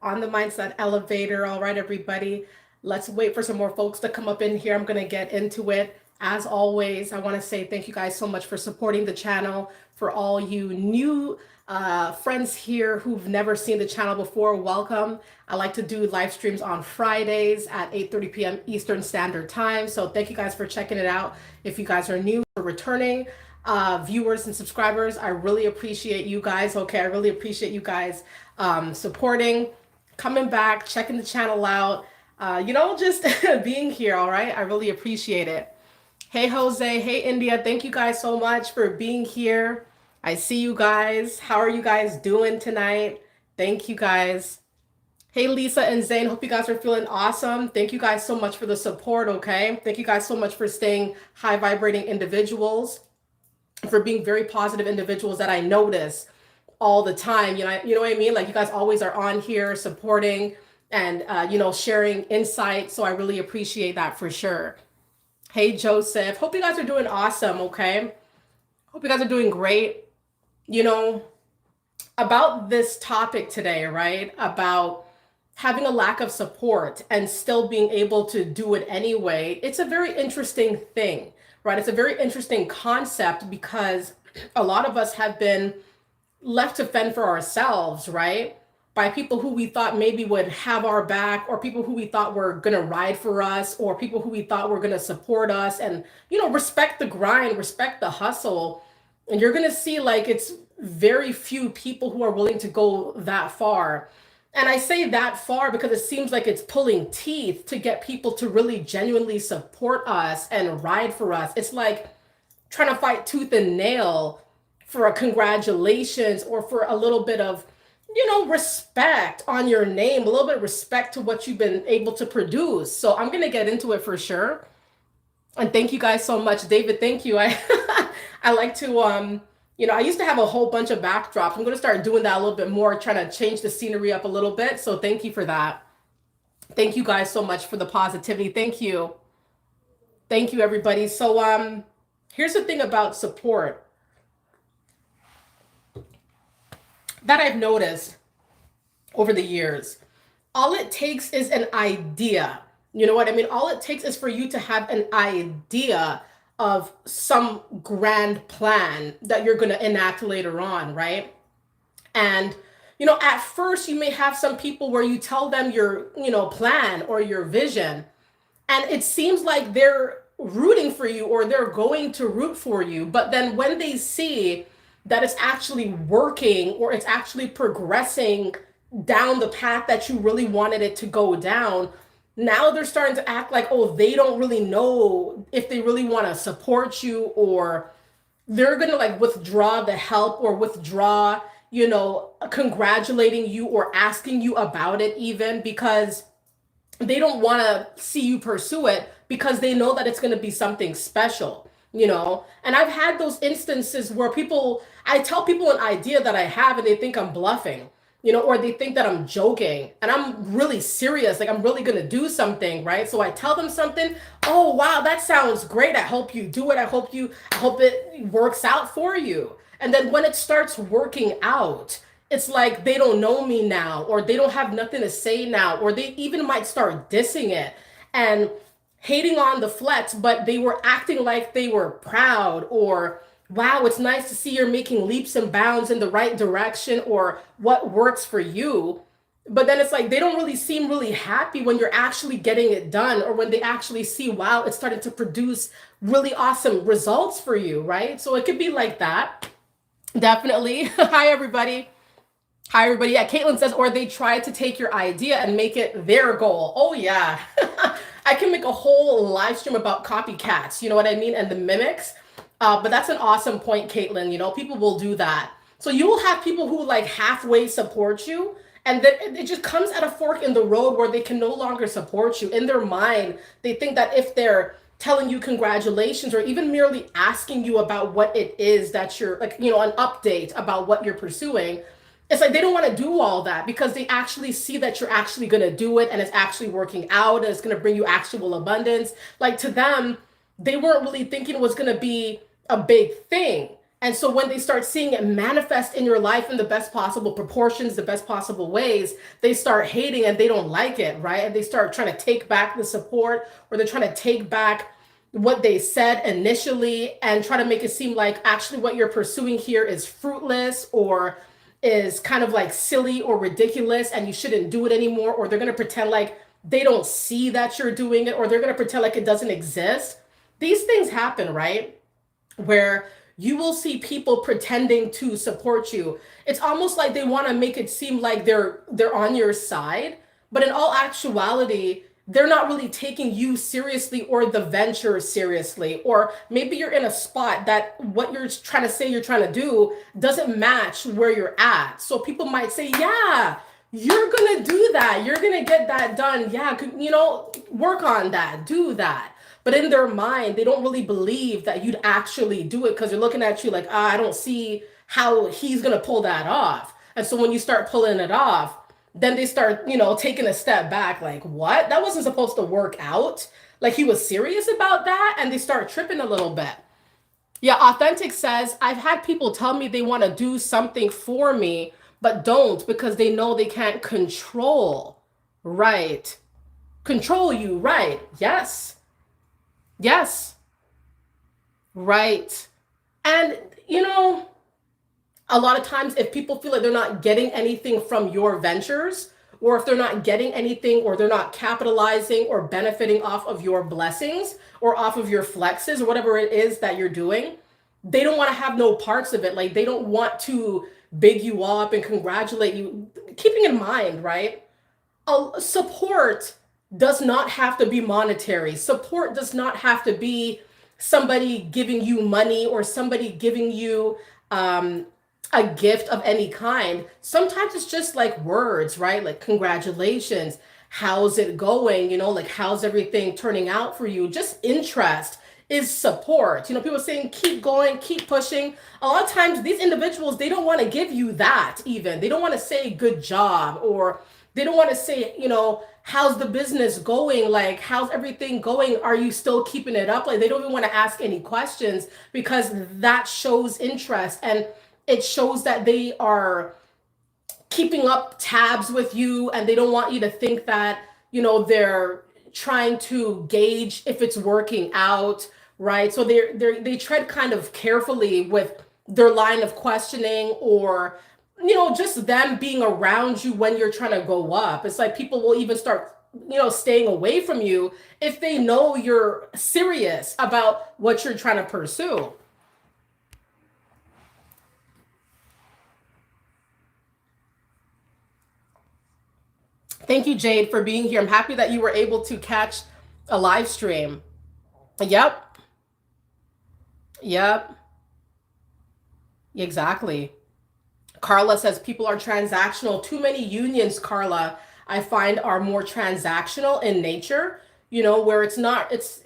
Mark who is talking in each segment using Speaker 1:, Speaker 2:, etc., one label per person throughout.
Speaker 1: on the mindset elevator. All right, everybody. Let's wait for some more folks to come up in here. I'm going to get into it. As always, I want to say thank you guys so much for supporting the channel. For all you new friends here who've never seen the channel before, welcome. I like to do live streams on Fridays at 8:30 p.m. Eastern Standard Time. So thank you guys for checking it out. If you guys are new or returning viewers and subscribers, I really appreciate you guys. Okay, I really appreciate you guys supporting, coming back, checking the channel out, just being here. All right, I really appreciate it. Hey Jose, hey India, thank you guys so much for being here. I see you guys. How are you guys doing tonight? Thank you guys. Hey Lisa and Zane, hope you guys are feeling awesome. Thank you guys so much for the support, okay? Thank you guys so much for staying high vibrating individuals, for being very positive individuals that I notice all the time. You know what I mean? Like you guys always are on here supporting and sharing insight. So I really appreciate that for sure. Hey Joseph, hope you guys are doing awesome, okay? Hope you guys are doing great. About this topic today, right? About having a lack of support and still being able to do it anyway. It's a very interesting thing, right? It's a very interesting concept because a lot of us have been left to fend for ourselves, right? By people who we thought maybe would have our back, or people who we thought were going to ride for us, or people who we thought were going to support us and, respect the grind, respect the hustle. And you're going to see like it's very few people who are willing to go that far. And I say that far because it seems like it's pulling teeth to get people to really genuinely support us and ride for us. It's like trying to fight tooth and nail for a congratulations or for a little bit of, respect on your name, a little bit of respect to what you've been able to produce. So I'm going to get into it for sure. And thank you guys so much. David, thank you. I like to, I used to have a whole bunch of backdrops. I'm going to start doing that a little bit more, trying to change the scenery up a little bit. So thank you for that. Thank you guys so much for the positivity. Thank you. Thank you, everybody. So here's the thing about support that I've noticed over the years. All it takes is an idea. You know what I mean? All it takes is for you to have an idea of some grand plan that you're going to enact later on, right? And, at first you may have some people where you tell them your, plan or your vision, and it seems like they're rooting for you or they're going to root for you. But then when they see that it's actually working or it's actually progressing down the path that you really wanted it to go down, now they're starting to act like, oh, they don't really know if they really want to support you, or they're going to like withdraw the help or withdraw, congratulating you or asking you about it, even because they don't want to see you pursue it because they know that it's going to be something special. And I've had those instances where I tell people an idea that I have and they think I'm bluffing, or they think that I'm joking, and I'm really serious. Like I'm really going to do something, right? So I tell them something. Oh, wow, that sounds great. I hope you do it. I hope it works out for you. And then when it starts working out, it's like they don't know me now, or they don't have nothing to say now, or they even might start dissing it and hating on the flex, but they were acting like they were proud, or wow, it's nice to see you're making leaps and bounds in the right direction, or what works for you. But then it's like they don't really seem really happy when you're actually getting it done, or when they actually see, wow, it's starting to produce really awesome results for you, right? So it could be like that. Definitely. Hi, everybody. Hi, everybody. Yeah, Caitlin says, or they try to take your idea and make it their goal. Oh, yeah. I can make a whole live stream about copycats, you know what I mean? And the mimics. But that's an awesome point, Caitlin. People will do that. So you will have people who like halfway support you, and then it just comes at a fork in the road where they can no longer support you. In their mind, they think that if they're telling you congratulations or even merely asking you about what it is that you're like, an update about what you're pursuing, it's like they don't want to do all that because they actually see that you're actually going to do it and it's actually working out and it's going to bring you actual abundance. Like to them, they weren't really thinking it was going to be a big thing. And so when they start seeing it manifest in your life in the best possible proportions, the best possible ways, they start hating and they don't like it, right? And they start trying to take back the support, or they're trying to take back what they said initially and try to make it seem like actually what you're pursuing here is fruitless, or is kind of like silly or ridiculous, and you shouldn't do it anymore. Or they're going to pretend like they don't see that you're doing it, or they're going to pretend like it doesn't exist. These things happen, right? Where you will see people pretending to support you. It's almost like they want to make it seem like they're on your side, but in all actuality, they're not really taking you seriously or the venture seriously. Or maybe you're in a spot that what you're trying to say you're trying to do doesn't match where you're at. So people might say, "Yeah, you're going to do that. You're going to get that done. Yeah, work on that. Do that." But in their mind, they don't really believe that you'd actually do it, because they're looking at you like, I don't see how he's going to pull that off. And so when you start pulling it off, then they start, taking a step back like, what? That wasn't supposed to work out. Like he was serious about that. And they start tripping a little bit. Yeah, Authentic says, I've had people tell me they want to do something for me, but don't because they know they can't control. Right. Control you. Right. Yes. Yes. Right. And, a lot of times if people feel like they're not getting anything from your ventures, or if they're not getting anything, or they're not capitalizing or benefiting off of your blessings or off of your flexes or whatever it is that you're doing, they don't want to have no parts of it. Like they don't want to big you up and congratulate you. Keeping in mind, right? Support does not have to be monetary. Support does not have to be somebody giving you money or somebody giving you a gift of any kind. Sometimes it's just like words, right? Like congratulations, how's it going? Like how's everything turning out for you? Just interest is support. People saying keep going, keep pushing. A lot of times these individuals, they don't want to give you that even. They don't want to say good job, or they don't want to say, how's the business going? Like, how's everything going? Are you still keeping it up? Like, they don't even want to ask any questions, because that shows interest, and it shows that they are keeping up tabs with you, and they don't want you to think that, they're trying to gauge if it's working out, right? So they tread kind of carefully with their line of questioning, or just them being around you when you're trying to go up. It's like people will even start, staying away from you if they know you're serious about what you're trying to pursue. Thank you, Jade, for being here. I'm happy that you were able to catch a live stream. Yep. Yep. Exactly. Carla says people are transactional. Too many unions, Carla, I find are more transactional in nature, where it's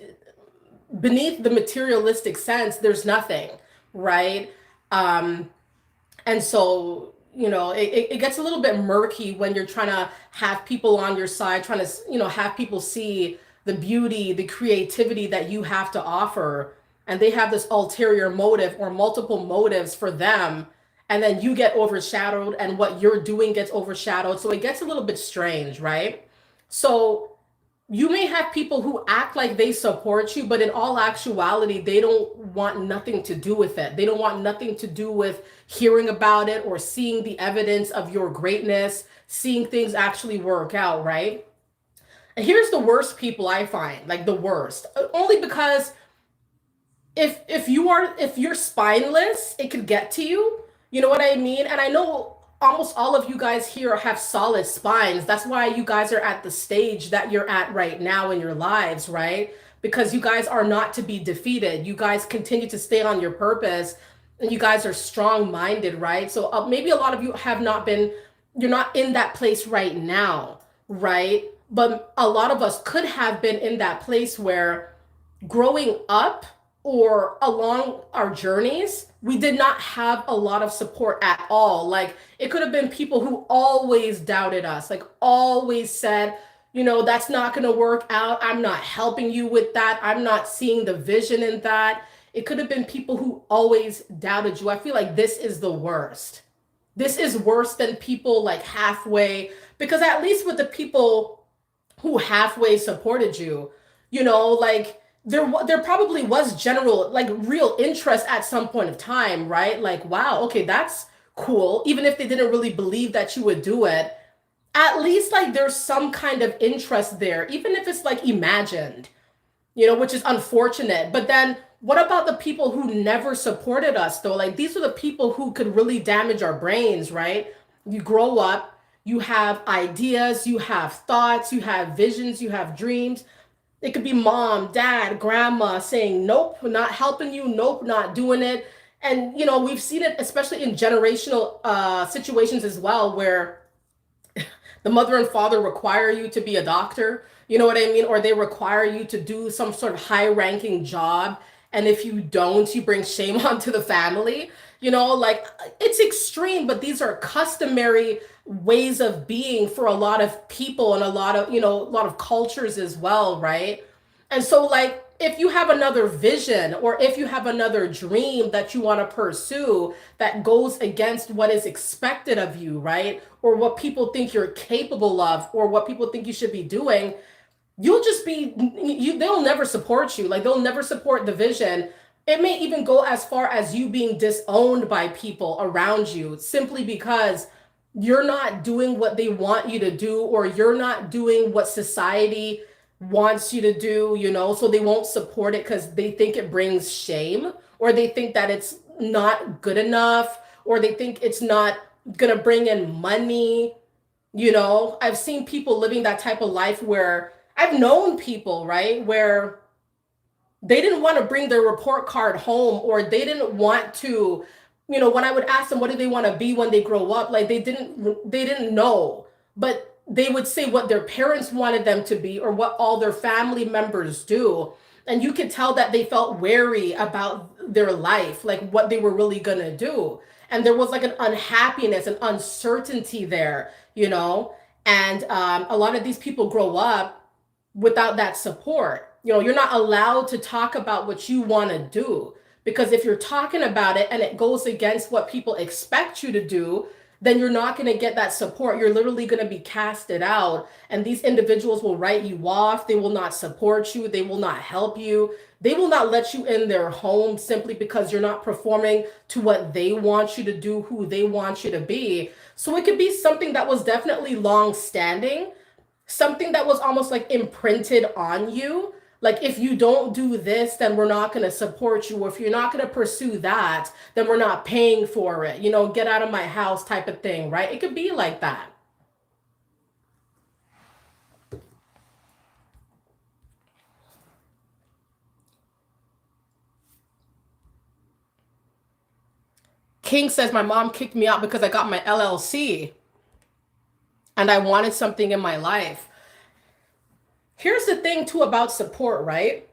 Speaker 1: beneath the materialistic sense, there's nothing, right? Um, and so, it gets a little bit murky when you're trying to have people on your side, trying to, have people see the beauty, the creativity that you have to offer. And they have this ulterior motive or multiple motives for them, and then you get overshadowed and what you're doing gets overshadowed, so it gets a little bit strange, right? So you may have people who act like they support you, but in all actuality they don't want nothing to do with it. They don't want nothing to do with hearing about it or seeing the evidence of your greatness, seeing things actually work out, right? And here's the worst people I find, like the worst, only because if you're spineless, it could get to you. You know what I mean? And I know almost all of you guys here have solid spines. That's why you guys are at the stage that you're at right now in your lives, right? Because you guys are not to be defeated. You guys continue to stay on your purpose, and you guys are strong-minded, right? So maybe a lot of you have not been, you're not in that place right now, right? But a lot of us could have been in that place where growing up or along our journeys, we did not have a lot of support at all. Like it could have been people who always doubted us, like always said, that's not going to work out. I'm not helping you with that. I'm not seeing the vision in that. It could have been people who always doubted you. I feel like this is the worst. This is worse than people like halfway, because at least with the people who halfway supported you, like there probably was general like real interest at some point of time, right? Like, wow, okay, that's cool. Even if they didn't really believe that you would do it, at least like there's some kind of interest there, even if it's like imagined, which is unfortunate. But then what about the people who never supported us though? Like these are the people who could really damage our brains, right? You grow up, you have ideas, you have thoughts, you have visions, you have dreams. It could be mom, dad, grandma saying, nope, we're not helping you. Nope, not doing it. And, we've seen it, especially in generational situations as well, where the mother and father require you to be a doctor, you know what I mean? Or they require you to do some sort of high ranking job. And if you don't, you bring shame onto the family. Like it's extreme, but these are customary ways of being for a lot of people and a lot of, a lot of cultures as well, right? And so, like, if you have another vision or if you have another dream that you want to pursue that goes against what is expected of you, right? Or what people think you're capable of, or what people think you should be doing, you'll just be, they'll never support you. Like, they'll never support the vision. It may even go as far as you being disowned by people around you simply because you're not doing what they want you to do, or you're not doing what society wants you to do, so they won't support it because they think it brings shame, or they think that it's not good enough, or they think it's not gonna bring in money. I've seen people living that type of life where I've known people, right, where they didn't want to bring their report card home, or they didn't want to, when I would ask them what do they want to be when they grow up, like they didn't know, but they would say what their parents wanted them to be or what all their family members do. And you could tell that they felt wary about their life, like what they were really going to do. And there was like an unhappiness and uncertainty there, and a lot of these people grow up without that support. You're not allowed to talk about what you want to do, because if you're talking about it and it goes against what people expect you to do, then you're not going to get that support. You're literally going to be casted out, and these individuals will write you off. They will not support you. They will not help you. They will not let you in their home simply because you're not performing to what they want you to do, who they want you to be. So it could be something that was definitely long standing, something that was almost like imprinted on you. Like, if you don't do this, then we're not going to support you. Or if you're not going to pursue that, then we're not paying for it. Get out of my house type of thing, right? It could be like that. King says my mom kicked me out because I got my LLC and I wanted something in my life. Here's the thing too about support, right?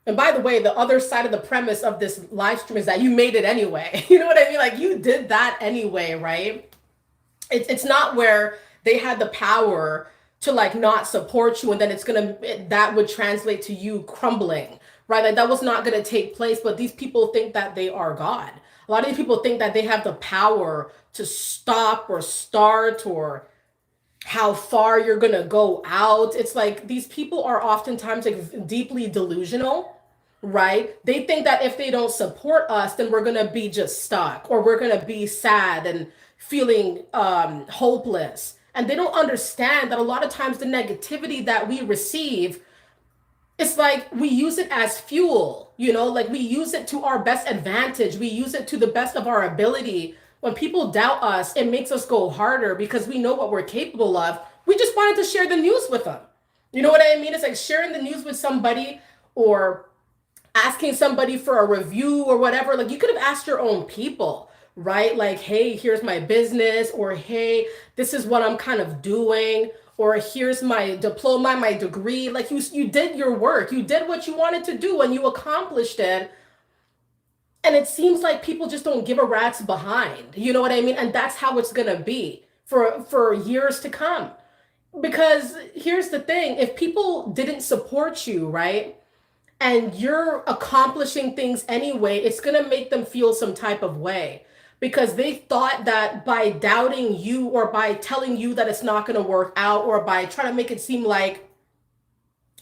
Speaker 1: And by the way, the other side of the premise of this live stream is that you made it anyway. You know what I mean? Like, you did that anyway, right? It's not where they had the power to like not support you, and then that would translate to you crumbling, right? Like, that was not gonna take place. But these people think that they are God. A lot of these people think that they have the power to stop or start, or how far you're gonna go out. It's like these people are oftentimes like deeply delusional, right? They think that if they don't support us, then we're gonna be just stuck, or we're gonna be sad and feeling hopeless. And they don't understand that a lot of times the negativity that we receive, it's like we use it as fuel, like we use it to our best advantage. We use it to the best of our ability. When people doubt us, it makes us go harder because we know what we're capable of. We just wanted to share the news with them. You know what I mean? It's like sharing the news with somebody, or asking somebody for a review or whatever. Like, you could have asked your own people, right? Like, hey, here's my business, or hey, this is what I'm kind of doing, or here's my diploma, my degree. Like, you did your work. You did what you wanted to do and you accomplished it. And it seems like people just don't give a rat's behind. You know what I mean? And that's how it's going to be for years to come. Because here's the thing, if people didn't support you, right? and you're accomplishing things anyway, it's going to make them feel some type of way because they thought that by doubting you or by telling you that it's not going to work out or by trying to make it seem like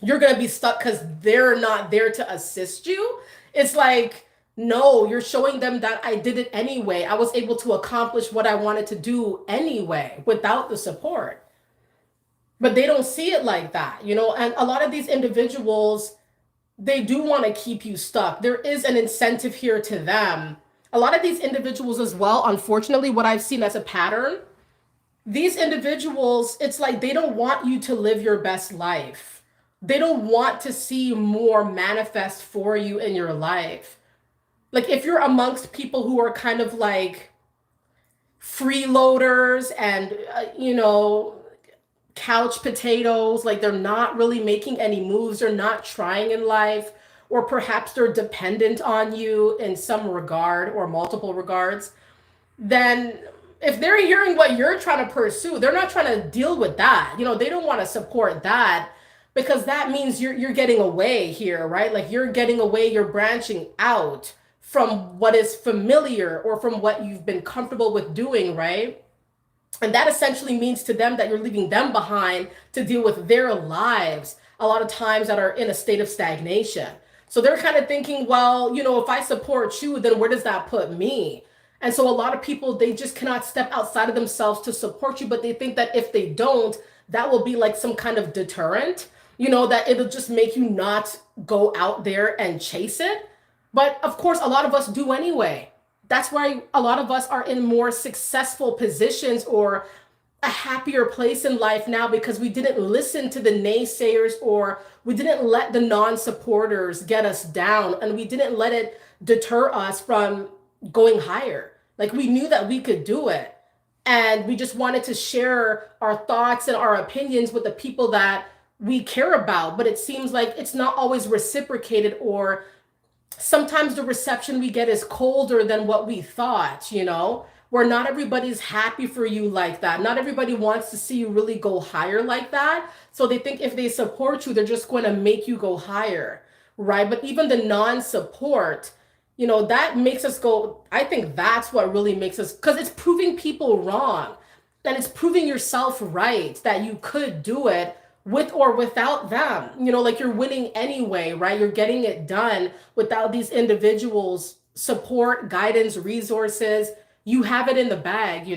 Speaker 1: you're going to be stuck because they're not there to assist you. It's like, no, you're showing them that I did it anyway. I was able to accomplish what I wanted to do anyway without the support. But they don't see it like that, you know? And a lot of these individuals, they do want to keep you stuck. There is an incentive here to them. A lot of these individuals as well, unfortunately, what I've seen as a pattern, these individuals, it's like they don't want you to live your best life. They don't want to see more manifest for you in your life. Like if you're amongst people who are kind of like freeloaders and, couch potatoes, like they're not really making any moves, they're not trying in life, or perhaps they're dependent on you in some regard or multiple regards, then if they're hearing what you're trying to pursue, they're not trying to deal with that. They don't want to support that because that means you're getting away here, right? Like you're getting away, you're branching out from what is familiar or from what you've been comfortable with doing, right? And that essentially means to them that you're leaving them behind to deal with their lives, a lot of times that are in a state of stagnation. So they're kind of thinking, well, if I support you, then where does that put me? And so a lot of people, they just cannot step outside of themselves to support you, but they think that if they don't, that will be like some kind of deterrent, that it'll just make you not go out there and chase it. But of course, a lot of us do anyway. That's why a lot of us are in more successful positions or a happier place in life now because we didn't listen to the naysayers or we didn't let the non-supporters get us down and we didn't let it deter us from going higher. Like we knew that we could do it and we just wanted to share our thoughts and our opinions with the people that we care about, but it seems like it's not always reciprocated, or sometimes the reception we get is colder than what we thought, where not everybody's happy for you like that. Not everybody wants to see you really go higher like that. So they think if they support you, they're just going to make you go higher, right? But even the non-support, that makes us go, I think that's what really makes us, because it's proving people wrong and it's proving yourself right that you could do it with or without them. Like you're winning anyway, right? You're getting it done without these individuals' support, guidance, resources. You have it in the bag.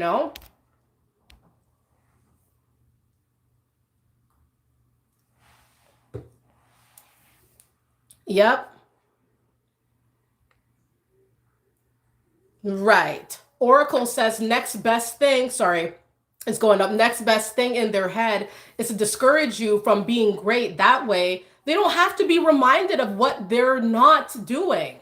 Speaker 1: Yep. Right. Oracle says next best thing, sorry, it's going up. Next best thing in their head is to discourage you from being great. That way, they don't have to be reminded of what they're not doing.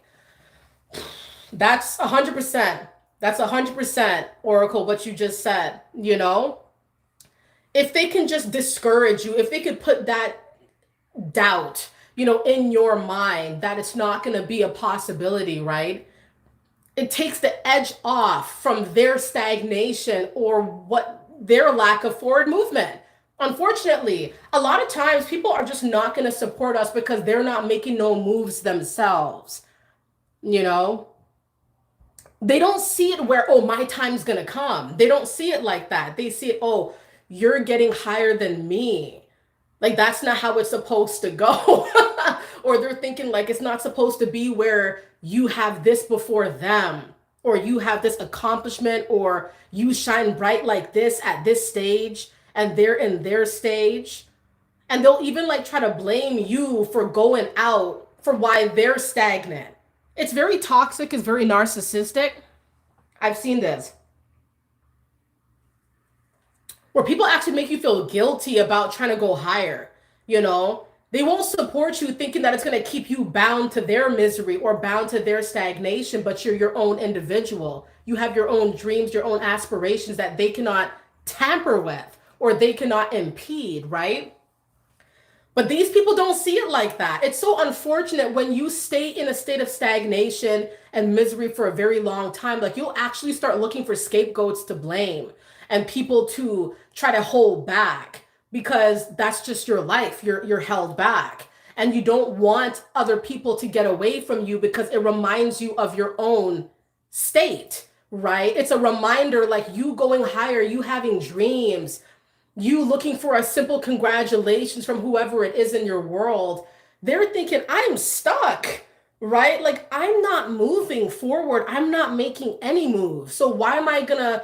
Speaker 1: That's 100%. That's 100% Oracle, what you just said. If they can just discourage you, if they could put that doubt, in your mind that it's not going to be a possibility, right? It takes the edge off from their stagnation or what their lack of forward movement. Unfortunately, a lot of times people are just not going to support us because they're not making no moves themselves. You know, they don't see it where, oh, my time's going to come. They don't see it like that. They see it, oh, you're getting higher than me. Like, that's not how it's supposed to go. Or they're thinking like it's not supposed to be where you have this before them, or you have this accomplishment, or you shine bright like this at this stage and they're in their stage. And they'll even like try to blame you for going out for why they're stagnant. It's very toxic, it's very narcissistic. I've seen this where people actually make you feel guilty about trying to go higher. You know, they won't support you thinking that it's going to keep you bound to their misery or bound to their stagnation, but you're your own individual. You have your own dreams, your own aspirations that they cannot tamper with or they cannot impede, right? But these people don't see it like that. It's so unfortunate when you stay in a state of stagnation and misery for a very long time. Like, you'll actually start looking for scapegoats to blame and people to try to hold back because that's just your life. You're held back. and you don't want other people to get away from you because it reminds you of your own state, right? It's a reminder, like you going higher, you having dreams, you looking for a simple congratulations from whoever it is in your world. They're thinking, I'm stuck, right? Like I'm not moving forward. I'm not making any moves. So why am I gonna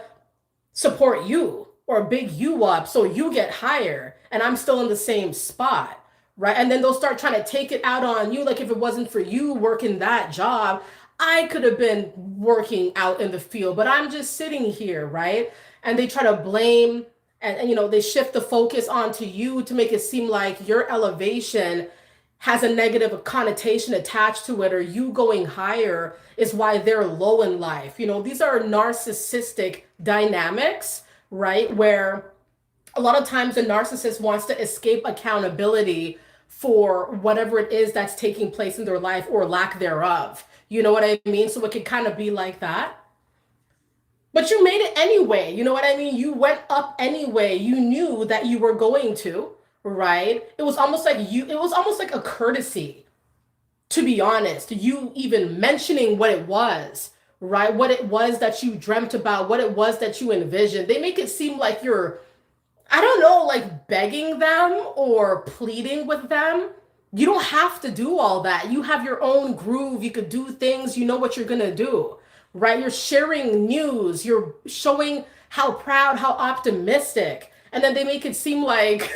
Speaker 1: support you or big you up so you get higher and I'm still in the same spot? Right. And then they'll start trying to take it out on you. Like if it wasn't for you working that job, I could have been working out in the field, but I'm just sitting here. Right. And they try to blame and they shift the focus onto you to make it seem like your elevation has a negative connotation attached to it, or you going higher is why they're low in life. These are narcissistic dynamics, right? Where a lot of times the narcissist wants to escape accountability for whatever it is that's taking place in their life or lack thereof. You know what I mean? So it could kind of be like that. But you made it anyway. You know what I mean? You went up anyway. You knew that you were going to, right? It was almost like a courtesy, to be honest. You even mentioning what it was, right? What it was that you dreamt about, what it was that you envisioned. They make it seem like you're, I don't know, like begging them or pleading with them. You don't have to do all that. You have your own groove. You could do things, you know what you're going to do, right? You're sharing news. You're showing how proud, how optimistic. And then they make it seem like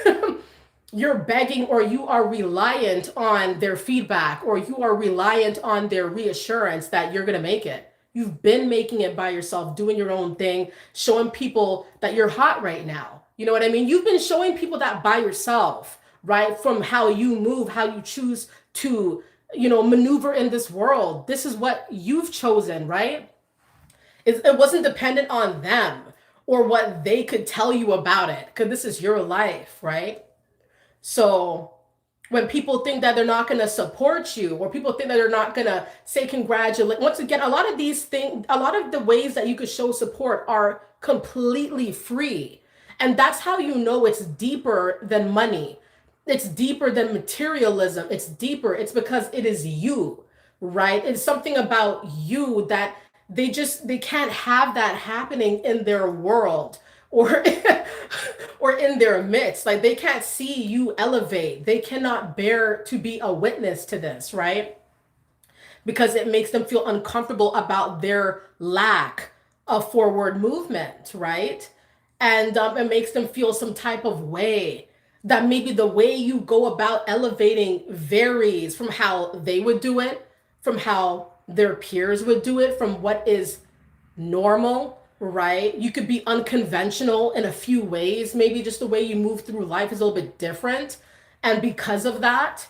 Speaker 1: you're begging or you are reliant on their feedback or you are reliant on their reassurance that you're going to make it. You've been making it by yourself, doing your own thing, showing people that you're hot right now. You know what I mean? You've been showing people that by yourself, right? From how you move, how you choose to, maneuver in this world. This is what you've chosen, right? It wasn't dependent on them or what they could tell you about it, because this is your life, right? So when people think that they're not going to support you or people think that they're not going to say congratulate, once again, a lot of these things, a lot of the ways that you could show support are completely free. And that's how you know it's deeper than money. It's deeper than materialism. It's deeper. It's because it is you, right? It's something about you that they can't have that happening in their world or or in their midst. Like they can't see you elevate. They cannot bear to be a witness to this, right? Because it makes them feel uncomfortable about their lack of forward movement, right? And it makes them feel some type of way that maybe the way you go about elevating varies from how they would do it, from how their peers would do it, from what is normal, right? You could be unconventional in a few ways. Maybe just the way you move through life is a little bit different. And because of that,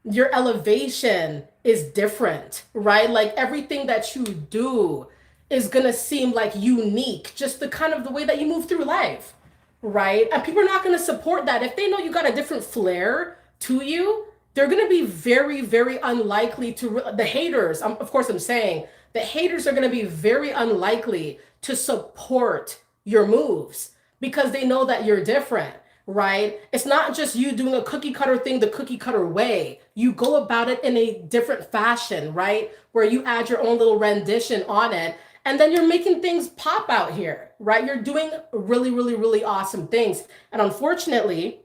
Speaker 1: your elevation is different, right? Like everything that you do is going to seem like unique, just the kind of the way that you move through life, right? And people are not going to support that. If they know you got a different flair to you, they're going to be very, very unlikely to, the haters, of course, I'm saying, the haters are going to be very unlikely to support your moves because they know that you're different, right? It's not just you doing a cookie cutter thing the cookie cutter way. You go about it in a different fashion, right? Where you add your own little rendition on it. And then you're making things pop out here, right? You're doing really, really, really awesome things. And unfortunately,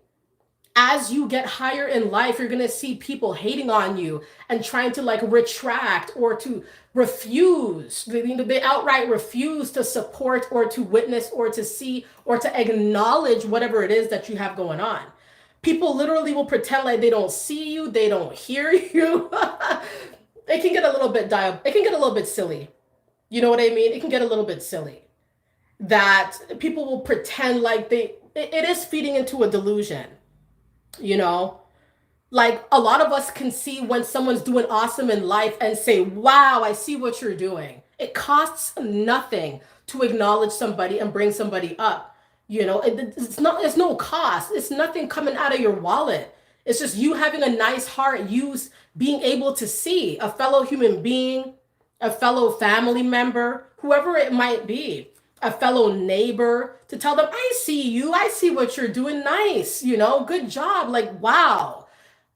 Speaker 1: as you get higher in life, you're going to see people hating on you and trying to like retract or to refuse. They outright refuse to support or to witness or to see or to acknowledge whatever it is that you have going on. People literally will pretend like they don't see you, they don't hear you. It can get a little bit it can get a little bit silly. You know what I mean? It can get a little bit silly that people will pretend like it is feeding into a delusion, you know? Like a lot of us can see when someone's doing awesome in life and say, wow, I see what you're doing. It costs nothing to acknowledge somebody and bring somebody up. It's no cost. It's nothing coming out of your wallet. It's just you having a nice heart, you being able to see a fellow human being, a fellow family member, whoever it might be, a fellow neighbor, to tell them, I see you, I see what you're doing, nice, good job, like, wow.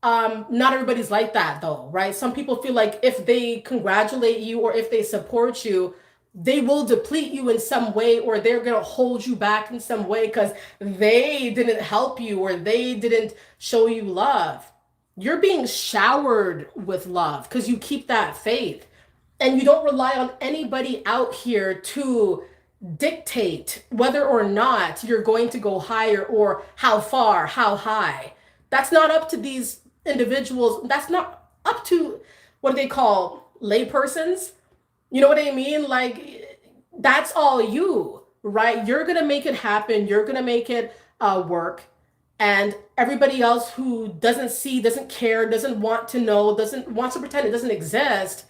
Speaker 1: Not everybody's like that though, right? Some people feel like if they congratulate you or if they support you, they will deplete you in some way, or they're going to hold you back in some way because they didn't help you or they didn't show you love. You're being showered with love because you keep that faith, and you don't rely on anybody out here to dictate whether or not you're going to go higher or how far, how high. That's not up to these individuals. That's not up to what they call laypersons. You know what I mean? Like, that's all you, right? You're going to make it happen. You're going to make it work. And everybody else who doesn't see, doesn't care, doesn't want to know, doesn't wants to pretend it doesn't exist,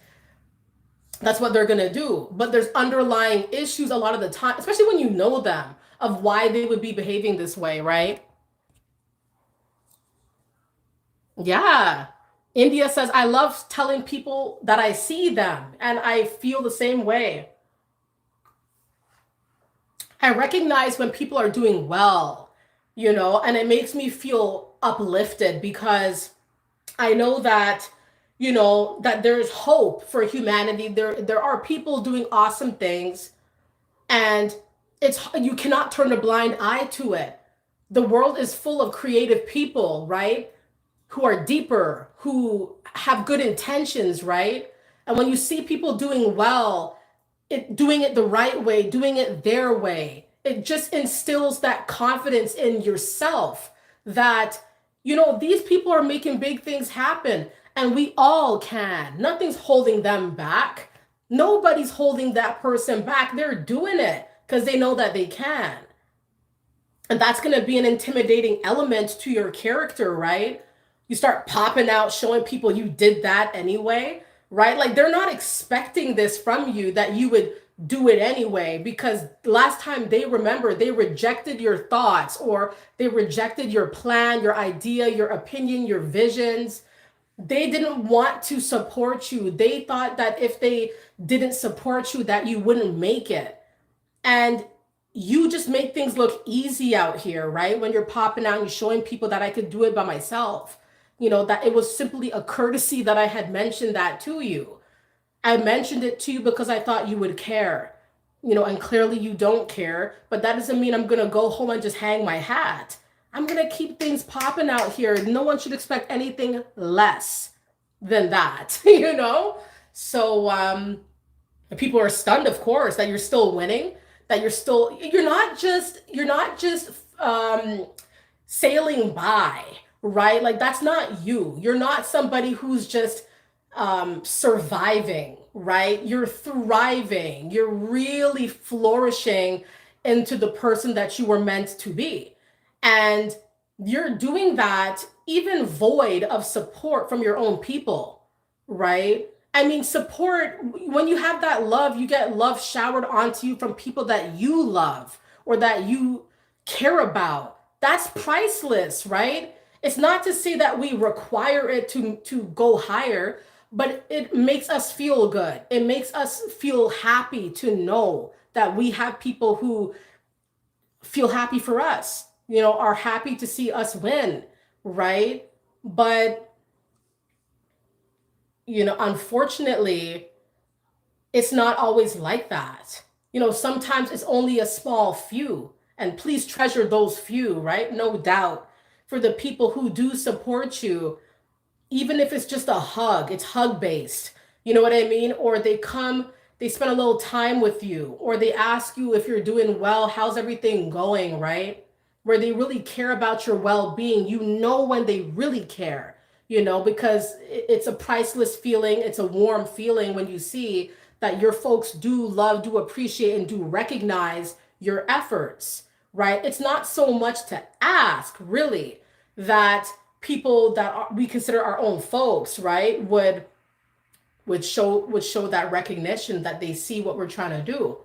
Speaker 1: that's what they're going to do. But there's underlying issues a lot of the time, especially when you know them, of why they would be behaving this way, right? Yeah. India says, I love telling people that I see them and I feel the same way. I recognize when people are doing well, and it makes me feel uplifted because I know that, that there's hope for humanity. There are people doing awesome things, and you cannot turn a blind eye to it. The world is full of creative people, right? Who are deeper, who have good intentions, right? And when you see people doing well, doing it the right way, doing it their way, it just instills that confidence in yourself that, these people are making big things happen and we all can. Nothing's holding them back. Nobody's holding that person back. They're doing it because they know that they can. And that's going to be an intimidating element to your character, right? You start popping out, showing people you did that anyway, right? Like, they're not expecting this from you, that you would do it anyway, because last time they remember, they rejected your thoughts or they rejected your plan, your idea, your opinion, your visions. They didn't want to support you. They thought that if they didn't support you, that you wouldn't make it. And you just make things look easy out here, right? When you're popping out and you're showing people that I could do it by myself, that it was simply a courtesy that I had mentioned that to you. I mentioned it to you because I thought you would care, and clearly you don't care, but that doesn't mean I'm going to go home and just hang my hat. I'm going to keep things popping out here. No one should expect anything less than that, So, people are stunned, of course, that you're still winning, that you're not just sailing by, right? Like, that's not you. You're not somebody who's just surviving, right? You're thriving. You're really flourishing into the person that you were meant to be. And you're doing that even void of support from your own people, right? I mean, support, when you have that love, you get love showered onto you from people that you love or that you care about. That's priceless, right? It's not to say that we require it to go higher, but it makes us feel good. It makes us feel happy to know that we have people who feel happy for us, are happy to see us win, right? But, unfortunately, it's not always like that. Sometimes it's only a small few, and please treasure those few, right? No doubt. For the people who do support you, even if it's just a hug, it's hug based. You know what I mean? Or they spend a little time with you, or they ask you if you're doing well, how's everything going, right? Where they really care about your well being. When they really care, because it's a priceless feeling. It's a warm feeling when you see that your folks do love, do appreciate, and do recognize your efforts, right? It's not so much to ask, really, that people that we consider our own folks, right, would show that recognition, that they see what we're trying to do.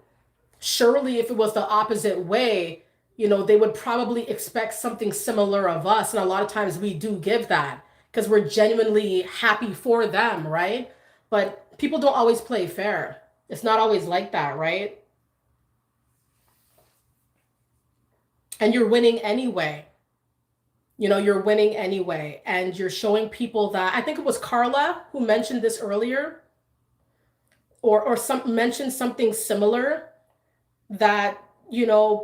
Speaker 1: Surely, if it was the opposite way, they would probably expect something similar of us, and a lot of times we do give that because we're genuinely happy for them, right? But people don't always play fair. It's not always like that, right? And you're winning anyway. you're winning anyway, and you're showing people that, I think it was Carla who mentioned this earlier, or some mentioned something similar, that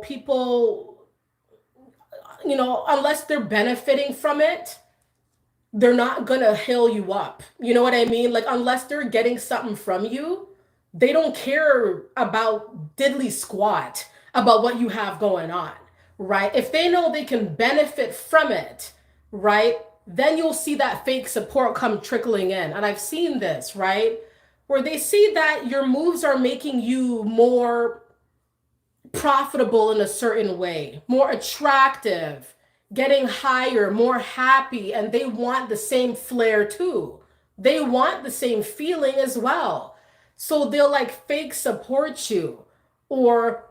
Speaker 1: people, unless they're benefiting from it, they're not gonna heal you up. You know what I mean? Like, unless they're getting something from you, they don't care about diddly squat about what you have going on, right? If they know they can benefit from it, right, then you'll see that fake support come trickling in. And I've seen this, right? Where they see that your moves are making you more profitable in a certain way, more attractive, getting higher, more happy, and they want the same flair too. They want the same feeling as well. So they'll like fake support you, or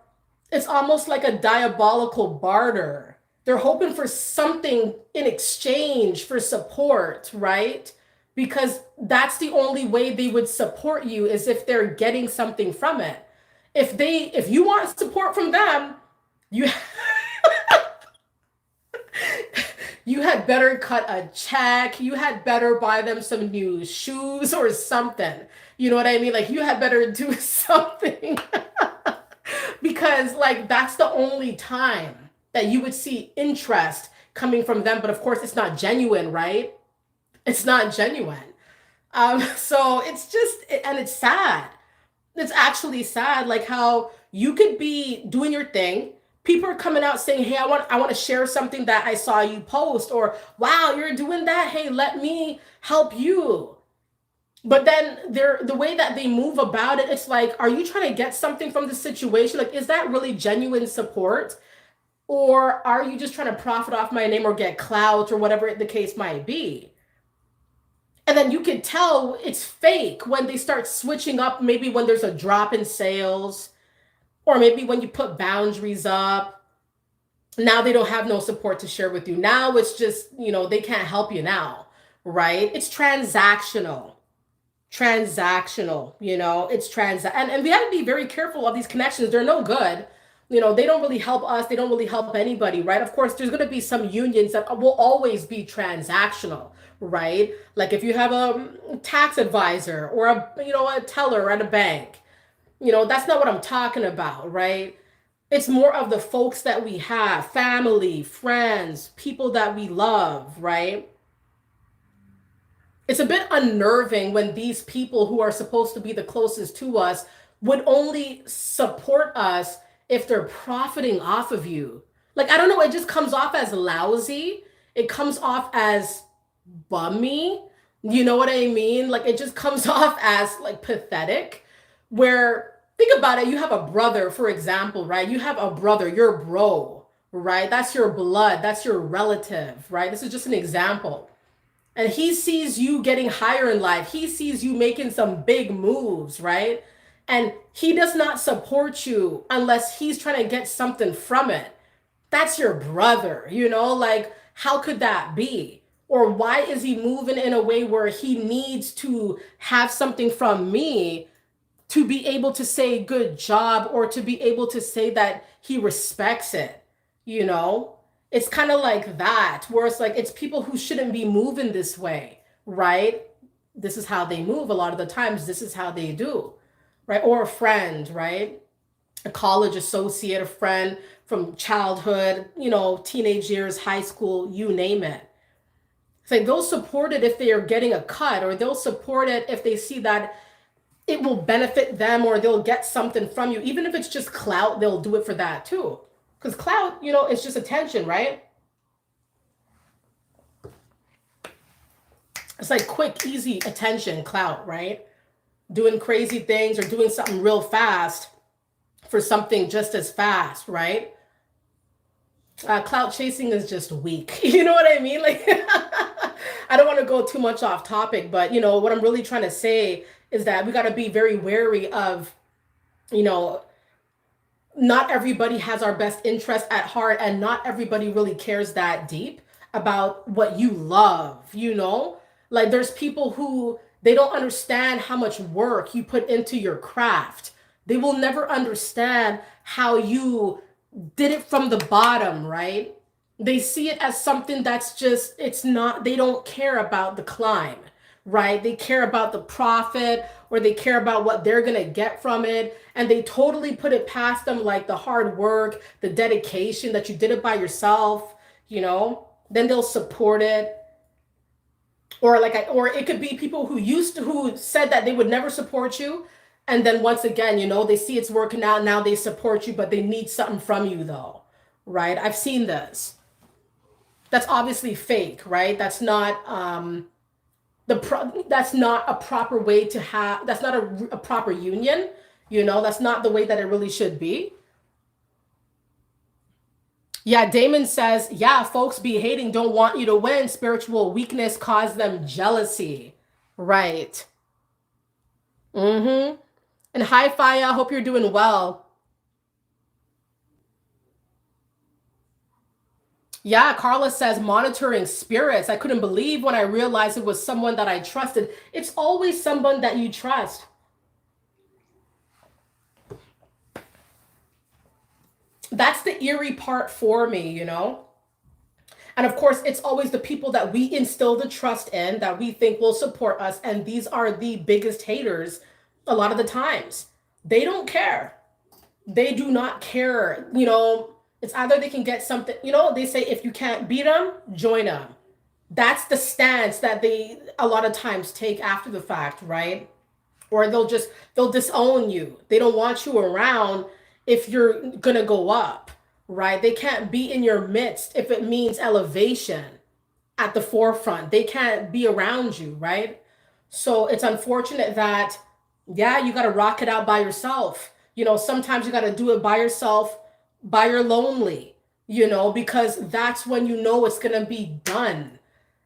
Speaker 1: it's almost like a diabolical barter. They're hoping for something in exchange for support, right? Because that's the only way they would support you, is if they're getting something from it. If you want support from them, you you had better cut a check. You had better buy them some new shoes or something. You know what I mean? Like, you had better do something. Because like, that's the only time that you would see interest coming from them. But of course, it's not genuine, right? It's not genuine. So it's just, and it's sad. It's actually sad, like how you could be doing your thing. People are coming out saying, "Hey, I want to share something that I saw you post," or "Wow, you're doing that. Hey, let me help you." But then the way that they move about it, it's like, are you trying to get something from the situation? Like, is that really genuine support? Or are you just trying to profit off my name or get clout or whatever the case might be? And then you can tell it's fake when they start switching up, maybe when there's a drop in sales, or maybe when you put boundaries up. Now they don't have no support to share with you. Now it's just, they can't help you now, right? It's transactional. Transactional, and we have to be very careful of these connections. They're no good. They don't really help us. They don't really help anybody, right? Of course, there's going to be some unions that will always be transactional, right? Like if you have a tax advisor or a teller at a bank, that's not what I'm talking about, right? It's more of the folks that we have, family, friends, people that we love, right? It's a bit unnerving when these people who are supposed to be the closest to us would only support us if they're profiting off of you. Like, I don't know, it just comes off as lousy. It comes off as bummy. You know what I mean? Like, it just comes off as like pathetic. Where, think about it, you have a brother, for example, right? You have a brother, your bro, right? That's your blood, that's your relative, right? This is just an example. And he sees you getting higher in life. He sees you making some big moves, right? And he does not support you unless he's trying to get something from it. That's your brother, like, how could that be? Or why is he moving in a way where he needs to have something from me to be able to say good job, or to be able to say that he respects it, It's kind of like that, where it's like, it's people who shouldn't be moving this way, right? This is how they move a lot of the times. This is how they do, right? Or a friend, right? A college associate, a friend from childhood, teenage years, high school, you name it. It's like, they'll support it if they are getting a cut, or they'll support it if they see that it will benefit them, or they'll get something from you. Even if it's just clout, they'll do it for that too. Because clout, it's just attention, right? It's like quick, easy attention, clout, right? Doing crazy things or doing something real fast for something just as fast, right? Clout chasing is just weak. You know what I mean? Like, I don't want to go too much off topic, but what I'm really trying to say is that we got to be very wary of, not everybody has our best interest at heart, and not everybody really cares that deep about what you love, Like, there's people who, they don't understand how much work you put into your craft. They will never understand how you did it from the bottom, right? They see it as something that's just, it's not, they don't care about the climb, right? They care about the profit, or they care about what they're going to get from it. And they totally put it past them, like the hard work, the dedication that you did it by yourself, then they'll support it. Or or it could be people who said that they would never support you. And then once again, they see it's working out. Now they support you, but they need something from you though. Right. I've seen this. That's obviously fake, right? That's not a proper way to have, that's not a proper union. That's not the way that it really should be. Yeah, Damon says, yeah, folks be hating, don't want you to win. Spiritual weakness caused them jealousy. Right. Mm-hmm. And hi, Faya. Hope you're doing well. Yeah, Carla says, monitoring spirits. I couldn't believe when I realized it was someone that I trusted. It's always someone that you trust. That's the eerie part for me. And of course, it's always the people that we instill the trust in, that we think will support us. And these are the biggest haters a lot of the times. They don't care. They do not care. It's either they can get something, they say if you can't beat them, join them. That's the stance that they a lot of times take after the fact, right? Or they'll disown you. They don't want you around if you're gonna go up, right? They can't be in your midst if it means elevation at the forefront. They can't be around you, right? So it's unfortunate that, yeah, you got to rock it out by yourself. Sometimes you got to do it by yourself, by your lonely, because that's when it's going to be done.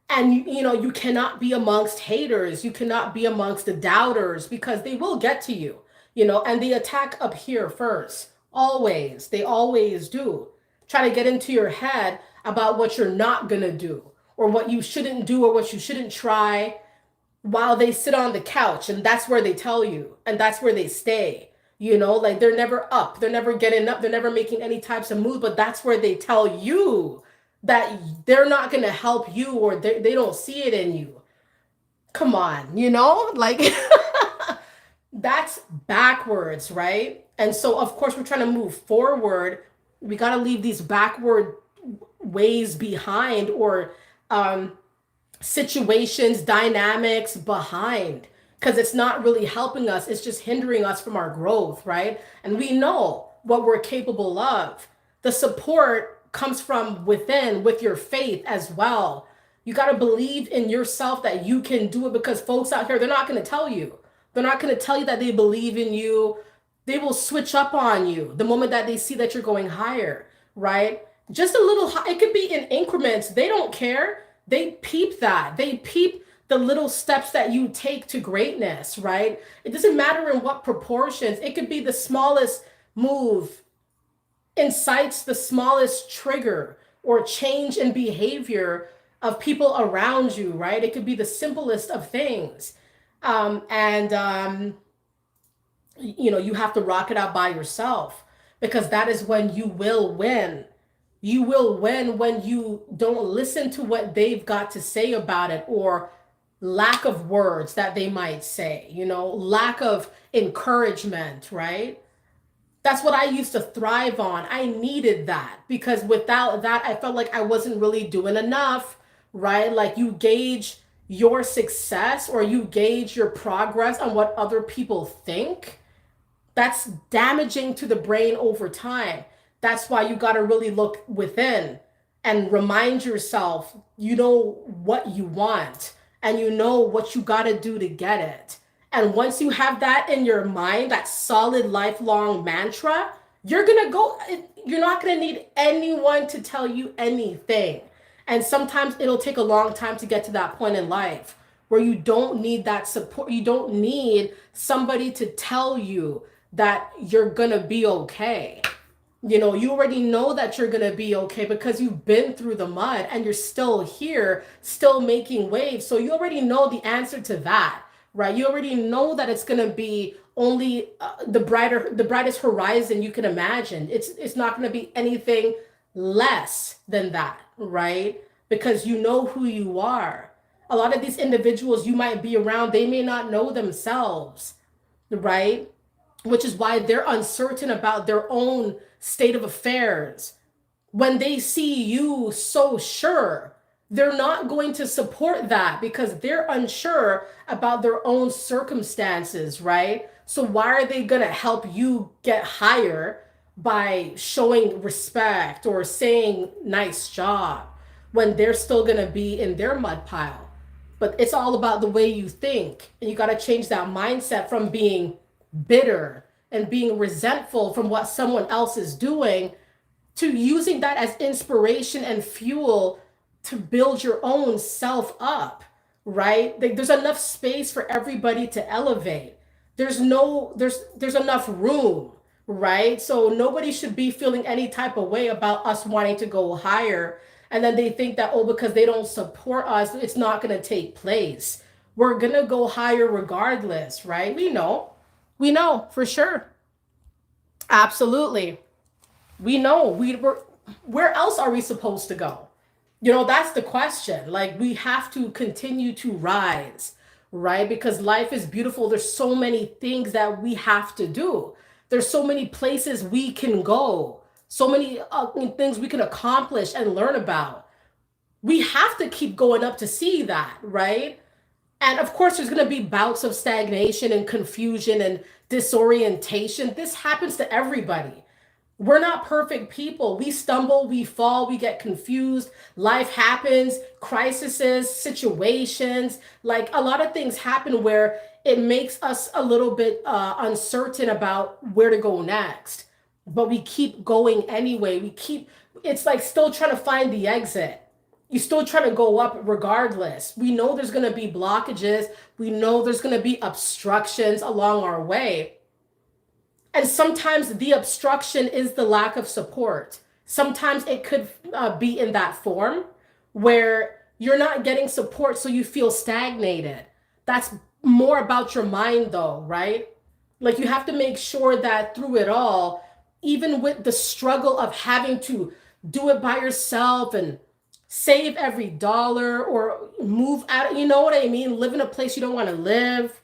Speaker 1: And you cannot be amongst haters. You cannot be amongst the doubters, because they will get to you, and they attack up here first. Always. They always do. Try to get into your head about what you're not going to do, or what you shouldn't do, or what you shouldn't try, while they sit on the couch. And that's where they tell you, and that's where they stay. Like they're never up, they're never getting up, they're never making any types of moves, but that's where they tell you that they're not going to help you, or they don't see it in you. Come on, like that's backwards, right? And so of course we're trying to move forward. We got to leave these backward ways behind, or situations, dynamics behind, because it's not really helping us. It's just hindering us from our growth, right? And we know what we're capable of. The support comes from within, with your faith as well. You got to believe in yourself that you can do it, because folks out here, they're not going to tell you. They're not going to tell you that they believe in you. They will switch up on you the moment that they see that you're going higher, right? Just a little high. It could be in increments. They don't care. They peep that. They peep the little steps that you take to greatness, right? It doesn't matter in what proportions. It could be the smallest move incites the smallest trigger or change in behavior of people around you, right? It could be the simplest of things. And you have to rock it out by yourself, because that is when you will win. You will win when you don't listen to what they've got to say about it, or lack of words that they might say, lack of encouragement, right? That's what I used to thrive on. I needed that, because without that, I felt like I wasn't really doing enough, right? Like, you gauge your success, or you gauge your progress on what other people think. That's damaging to the brain over time. That's why you got to really look within and remind yourself, what you want, and what you got to do to get it. And once you have that in your mind, that solid lifelong mantra, you're not going to need anyone to tell you anything. And sometimes it'll take a long time to get to that point in life where you don't need that support. You don't need somebody to tell you that you're going to be okay. You already know that you're going to be okay, because you've been through the mud and you're still here, still making waves. So you already know the answer to that, right? You already know that it's going to be only the brightest horizon you can imagine. It's not going to be anything less than that, right? Because you know who you are. A lot of these individuals you might be around, they may not know themselves, right? Which is why they're uncertain about their own state of affairs. When they see you so sure, they're not going to support that because they're unsure about their own circumstances, right? So why are they going to help you get higher by showing respect or saying nice job when they're still going to be in their mud pile? But it's all about the way you think. And you got to change that mindset from being bitter and being resentful from what someone else is doing to using that as inspiration and fuel to build your own self up, right? Like, there's enough space for everybody to elevate. There's enough room, right? So nobody should be feeling any type of way about us wanting to go higher. And then they think that, oh, because they don't support us, it's not going to take place. We're going to go higher regardless, right? We know for sure. Absolutely. We know we're where else are we supposed to go? That's the question. Like, we have to continue to rise, right? Because life is beautiful. There's so many things that we have to do. There's so many places we can go, so many things we can accomplish and learn about. We have to keep going up to see that, right? And of course, there's going to be bouts of stagnation and confusion and disorientation. This happens to everybody. We're not perfect people. We stumble, we fall, we get confused. Life happens, crises, situations. Like, a lot of things happen where it makes us a little bit uncertain about where to go next. But we keep going anyway. It's like still trying to find the exit. You still trying to go up regardless. We know there's going to be blockages. We know there's going to be obstructions along our way. And sometimes the obstruction is the lack of support. Sometimes it could be in that form where you're not getting support, so you feel stagnated. That's more about your mind, though, right? Like, you have to make sure that through it all, even with the struggle of having to do it by yourself and save every dollar or move out, you know what I mean? Live in a place you don't want to live,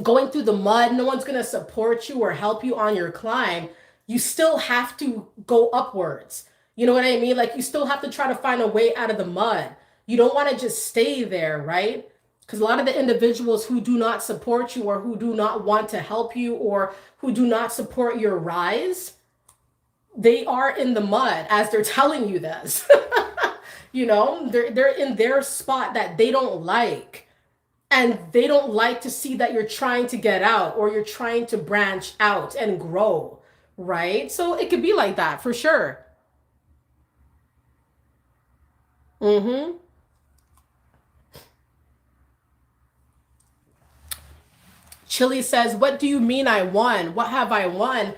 Speaker 1: going through the mud, no one's going to support you or help you on your climb. You still have to go upwards. You know what I mean? Like, you still have to try to find a way out of the mud. You don't want to just stay there, right? Because a lot of the individuals who do not support you or who do not want to help you or who do not support your rise, they are in the mud as they're telling you this. They're in their spot that they don't like. And they don't like to see that you're trying to get out or you're trying to branch out and grow, right? So it could be like that for sure. Mm-hmm. Chili says, what do you mean I won? What have I won?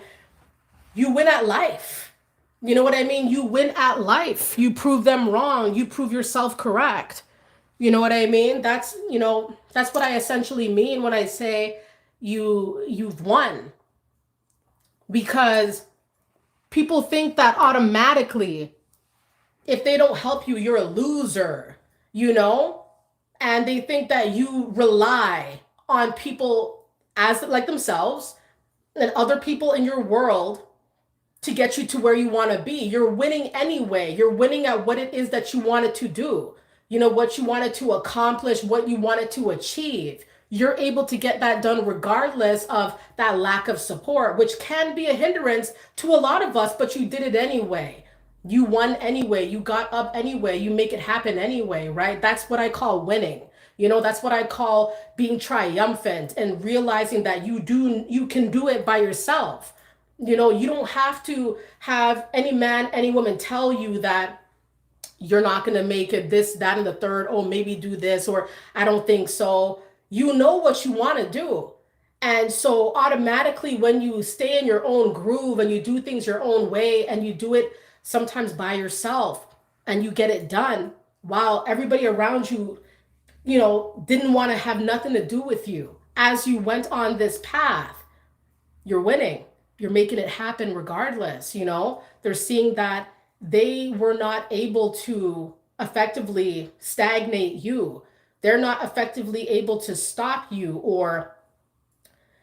Speaker 1: You win at life. You know what I mean? You win at life. You prove them wrong. You prove yourself correct. You know what I mean? That's what I essentially mean when I say you've won. Because people think that automatically if they don't help you, you're a loser, you know? And they think that you rely on people as like themselves and other people in your world to get you to where you want to be. You're winning anyway. You're winning at what it is that you wanted to do. What you wanted to accomplish, what you wanted to achieve. You're able to get that done regardless of that lack of support, which can be a hindrance to a lot of us, but you did it anyway. You won anyway. You got up anyway. You make it happen anyway, right? That's what I call winning. That's what I call being triumphant and realizing that you can do it by yourself. You don't have to have any man, any woman tell you that you're not going to make it, this, that, and the third. Oh, maybe do this, or I don't think so. You know what you want to do. And so automatically, when you stay in your own groove and you do things your own way and you do it sometimes by yourself and you get it done while everybody around you, didn't want to have nothing to do with you. As you went on this path, you're winning. You're making it happen regardless. They're seeing that they were not able to effectively stagnate you. They're not effectively able to stop you or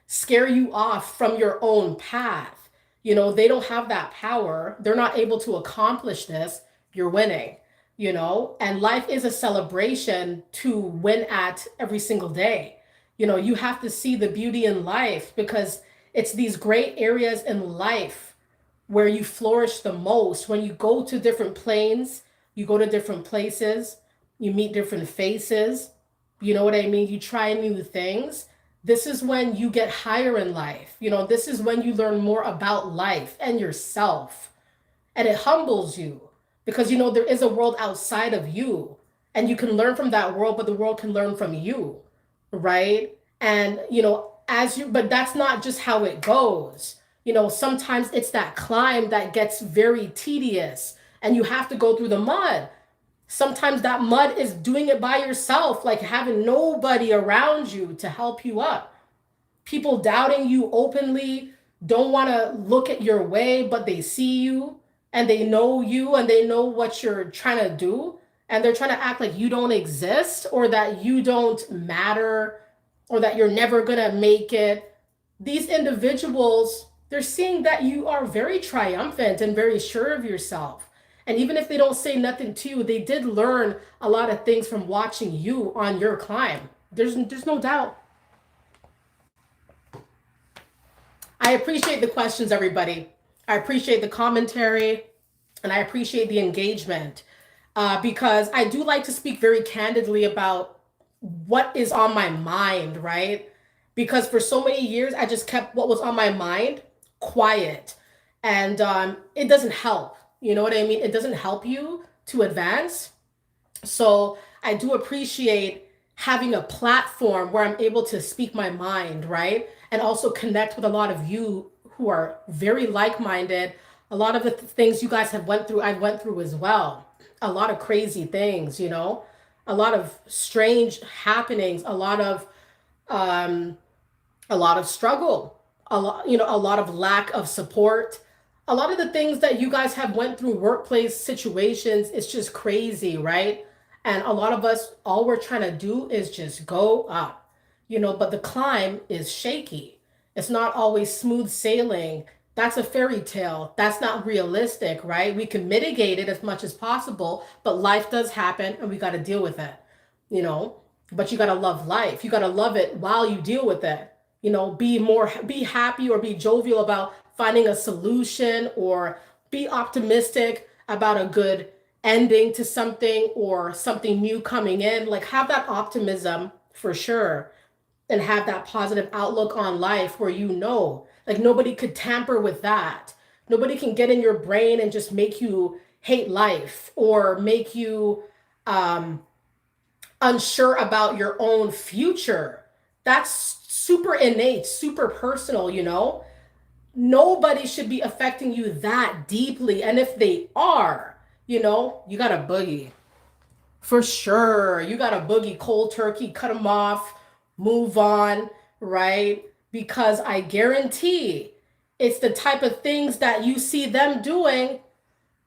Speaker 1: scare you off from your own path. They don't have that power. They're not able to accomplish this. You're winning, and life is a celebration to win at every single day. You have to see the beauty in life because it's these great areas in life where you flourish the most. When you go to different planes, you go to different places, you meet different faces, you know what I mean? You try new things. This is when you get higher in life. This is when you learn more about life and yourself. And it humbles you because, there is a world outside of you and you can learn from that world, but the world can learn from you. Right. And, but that's not just how it goes. Sometimes it's that climb that gets very tedious and you have to go through the mud. Sometimes that mud is doing it by yourself, like having nobody around you to help you up. People doubting you openly, don't want to look at your way, but they see you and they know you and they know what you're trying to do. And they're trying to act like you don't exist or that you don't matter or that you're never going to make it. These individuals, they're seeing that you are very triumphant and very sure of yourself. And even if they don't say nothing to you, they did learn a lot of things from watching you on your climb. There's no doubt. I appreciate the questions, everybody. I appreciate the commentary and I appreciate the engagement because I do like to speak very candidly about what is on my mind, right? Because for so many years, I just kept what was on my mind quiet. And it doesn't help. You know what I mean? It doesn't help you to advance. So I do appreciate having a platform where I'm able to speak my mind, right? And also connect with a lot of you who are very like-minded. A lot of the things you guys have went through, I went through as well. A lot of crazy things, a lot of strange happenings, um, a lot of struggle, a lot of lack of support. A lot of the things that you guys have went through workplace situations, it's just crazy, right? And a lot of us, all we're trying to do is just go up, but the climb is shaky. It's not always smooth sailing. That's a fairy tale. That's not realistic, right? We can mitigate it as much as possible, but life does happen and we got to deal with it, you know? But you got to love life. You got to love it while you deal with it. Be happy or be jovial about finding a solution or be optimistic about a good ending to something or something new coming in. Like have that optimism for sure and have that positive outlook on life where like nobody could tamper with that. Nobody can get in your brain and just make you hate life or make you unsure about your own future. That's super innate, super personal. Nobody should be affecting you that deeply. And if they are, you got a boogie. For sure. You got a boogie cold turkey, cut them off, move on, right? Because I guarantee it's the type of things that you see them doing.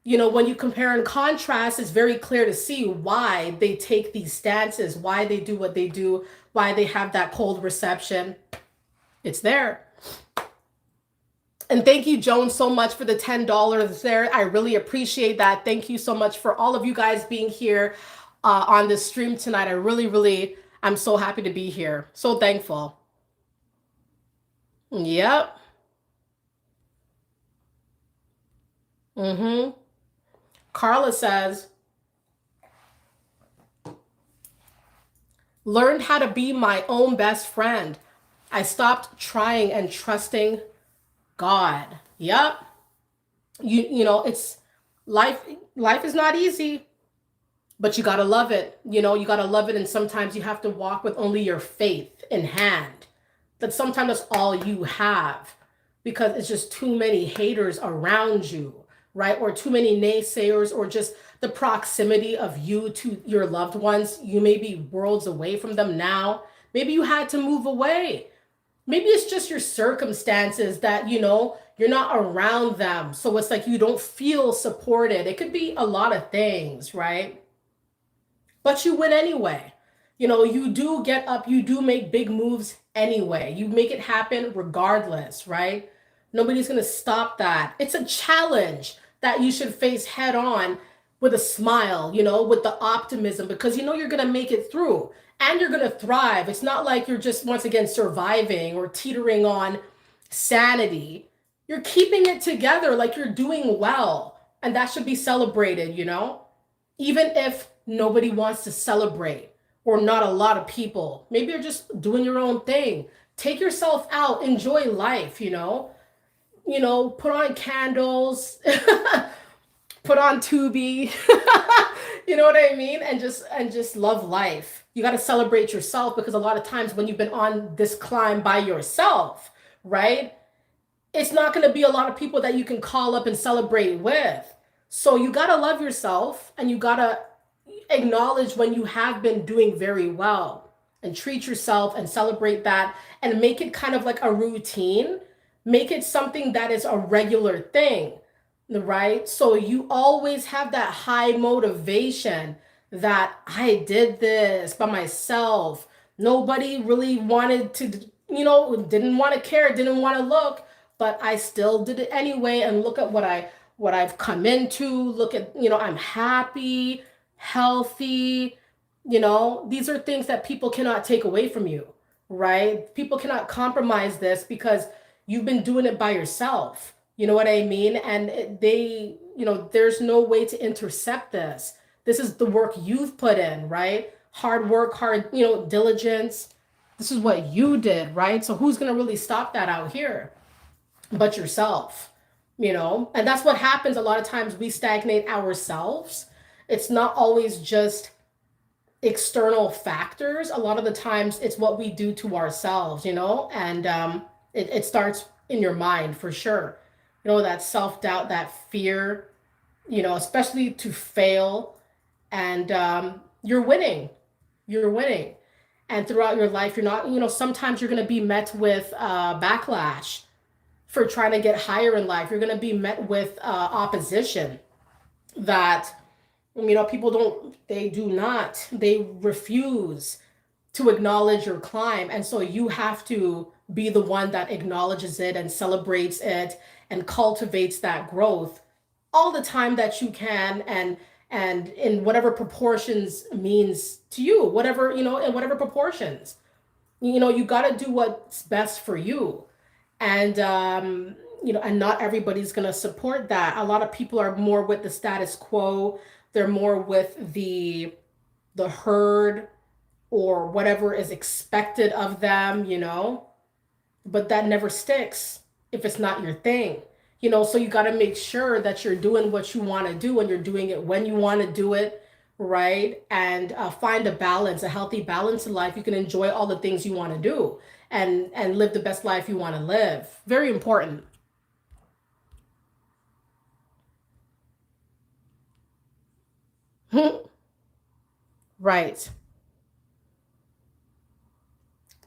Speaker 1: When you compare and contrast, it's very clear to see why they take these stances, why they do what they do, why they have that cold reception. It's there. And thank you, Joan, so much for the $10 there. I really appreciate that. Thank you so much for all of you guys being here on this stream tonight. I really, really, I'm so happy to be here. So thankful. Yep. Carla says, learned how to be my own best friend. I stopped trying and trusting God. Yep. It's life. Life is not easy, but you got to love it. You got to love it. And sometimes you have to walk with only your faith in hand. That sometimes that's all you have because it's just too many haters around you, right? Or too many naysayers or just the proximity of you to your loved ones. You may be worlds away from them now. Maybe you had to move away. Maybe it's just your circumstances that, you're not around them. So it's like you don't feel supported. It could be a lot of things, right? But you win anyway. You do get up, you do make big moves anyway. You make it happen regardless, right? Nobody's going to stop that. It's a challenge that you should face head on with a smile, with the optimism, because you're going to make it through and you're going to thrive. It's not like you're just, once again, surviving or teetering on sanity. You're keeping it together, like you're doing well. And that should be celebrated. Even if nobody wants to celebrate or not a lot of people. Maybe you're just doing your own thing. Take yourself out, enjoy life. Put on candles, put on Tubi. You know what I mean? And just love life. You got to celebrate yourself, because a lot of times when you've been on this climb by yourself, right? It's not going to be a lot of people that you can call up and celebrate with. So you got to love yourself, and you got to acknowledge when you have been doing very well, and treat yourself and celebrate that, and make it kind of like a routine. Make it something that is a regular thing, right? So you always have that high motivation that I did this by myself. Nobody really wanted to, didn't want to care, didn't want to look, but I still did it anyway. And look at what I've come into. Look at, I'm happy, healthy. These are things that people cannot take away from you, right? People cannot compromise this, because you've been doing it by yourself. You know what I mean? And there's no way to intercept this. This is the work you've put in, right? Hard work, hard, diligence. This is what you did, right? So who's going to really stop that out here but yourself? And that's what happens a lot of times. We stagnate ourselves. It's not always just external factors. A lot of the times it's what we do to ourselves. And it starts in your mind for sure. That self-doubt, that fear, especially to fail. And you're winning. You're winning. And throughout your life, you're not, sometimes you're going to be met with backlash for trying to get higher in life. You're going to be met with opposition that, they refuse to acknowledge your climb. And so you have to be the one that acknowledges it and celebrates it and cultivates that growth all the time that you can, and in whatever proportions means to you, whatever, in whatever proportions. You got to do what's best for you. And and not everybody's going to support that. A lot of people are more with the status quo. They're more with the herd, or whatever is expected of them. But that never sticks if it's not your thing. So you got to make sure that you're doing what you want to do, and you're doing it when you want to do it, right? And find a balance, a healthy balance in life. You can enjoy all the things you want to do, and live the best life you want to live. Very important. Right.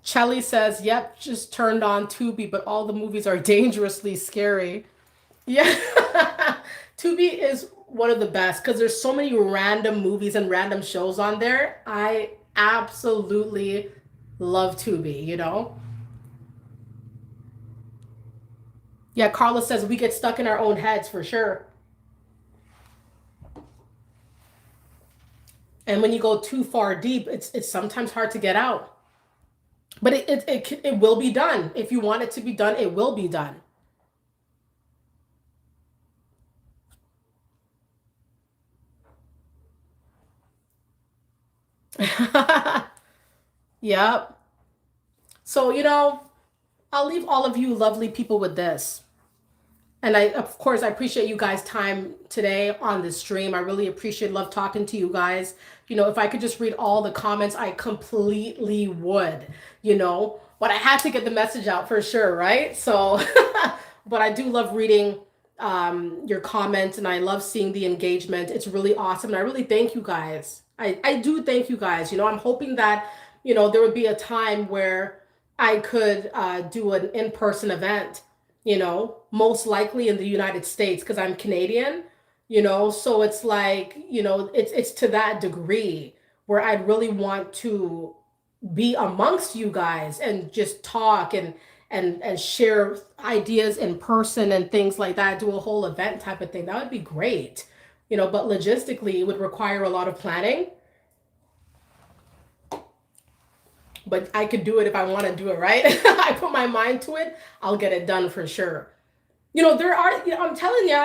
Speaker 1: Chelly says, yep, just turned on Tubi, but all the movies are dangerously scary. Yeah. Tubi is one of the best, because there's so many random movies and random shows on there. I absolutely love Tubi. Yeah, Carla says we get stuck in our own heads for sure. And when you go too far deep, it's sometimes hard to get out. But it will be done. If you want it to be done, it will be done. Yep. So, I'll leave all of you lovely people with this. And of course, I appreciate you guys' time today on this stream. I really appreciate, love talking to you guys. If I could just read all the comments, I completely would. But I had to get the message out for sure, right? So, but I do love reading your comments, and I love seeing the engagement. It's really awesome. And I really thank you guys. I do thank you guys. I'm hoping that, there would be a time where I could do an in-person event, most likely in the United States because I'm Canadian, so it's like, it's to that degree where I'd really want to be amongst you guys and just talk and share ideas in person and things like that, do a whole event type of thing. That would be great. But logistically it would require a lot of planning, but I could do it if I want to do it, right? I put my mind to it, I'll get it done for sure. There are, I'm telling you,